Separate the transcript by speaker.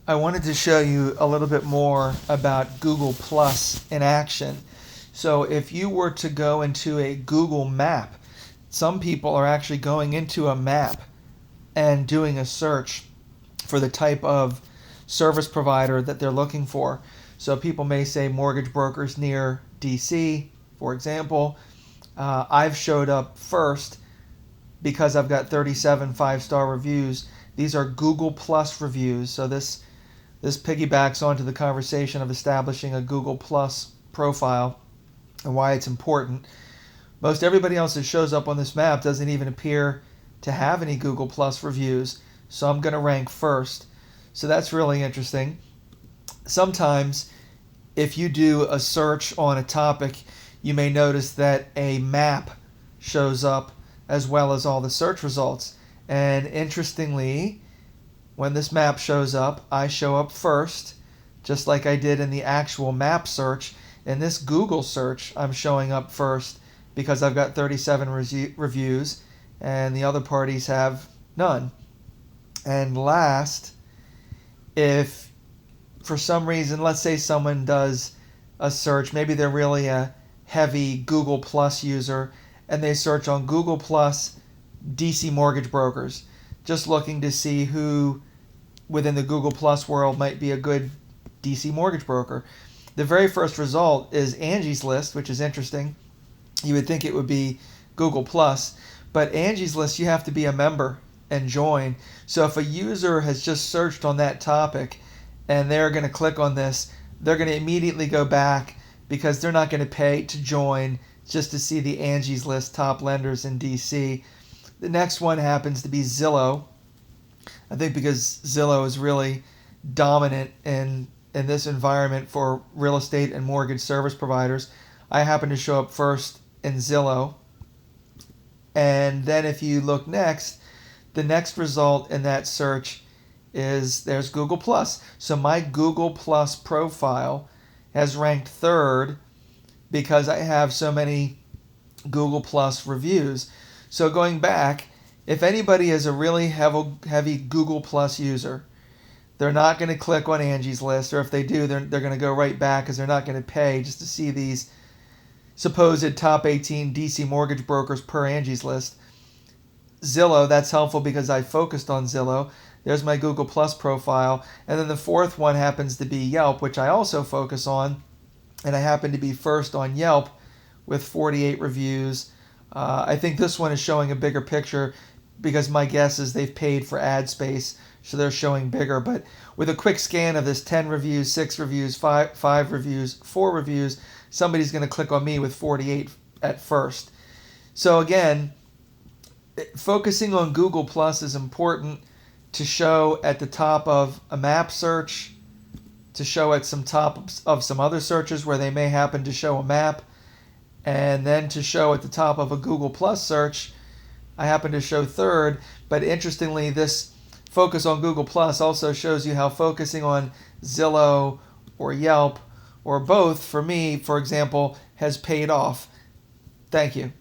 Speaker 1: I wanted to show you a little bit more about Google Plus in action. So if you were to go into a Google map, some people are actually going into a map and doing a search for the type of service provider that they're looking for. So people may say mortgage brokers near DC, for example. I've showed up first because I've got 37 five-star reviews. These are Google Plus reviews. So this piggybacks onto the conversation of establishing a Google Plus profile and why it's important. Most everybody else that shows up on this map doesn't even appear to have any Google Plus reviews, so I'm going to rank first. So that's really interesting. Sometimes if you do a search on a topic, you may notice that a map shows up as well as all the search results. And interestingly, when this map shows up, I show up first, just like I did in the actual map search. In this Google search, I'm showing up first because I've got 37 reviews and the other parties have none. And last, if for some reason, let's say someone does a search, maybe they're really a heavy Google Plus user, and they search on Google Plus DC mortgage brokers, just looking to see who within the Google Plus world might be a good DC mortgage broker. The very first result is Angie's List, which is interesting. You would think it would be Google Plus, but Angie's List, you have to be a member and join. So if a user has just searched on that topic and they're going to click on this, they're going to immediately go back because they're not going to pay to join just to see the Angie's List top lenders in DC. The next one happens to be Zillow. I think because Zillow is really dominant in this environment for real estate and mortgage service providers, I happen to show up first in Zillow. And then if you look next, the next result in that search is there's Google Plus. So my Google Plus profile has ranked third because I have so many Google Plus reviews. So going back, if anybody is a really heavy Google Plus user, they're not going to click on Angie's List, or if they do, they're going to go right back because they're not going to pay just to see these supposed top 18 DC mortgage brokers per Angie's List. Zillow, that's helpful because I focused on Zillow. There's my Google Plus profile. And then the fourth one happens to be Yelp, which I also focus on. And I happen to be first on Yelp with 48 reviews. I think this one is showing a bigger picture because my guess is they've paid for ad space, so they're showing bigger. But with a quick scan of this 10 reviews, 6 reviews, 5 reviews, 4 reviews, somebody's going to click on me with 48 at first. So again, focusing on Google Plus is important to show at the top of a map search, to show at some top of some other searches where they may happen to show a map, and then to show at the top of a Google Plus search. I happen to show third, but interestingly, this focus on Google Plus also shows you how focusing on Zillow or Yelp or both, for me, for example, has paid off. Thank you.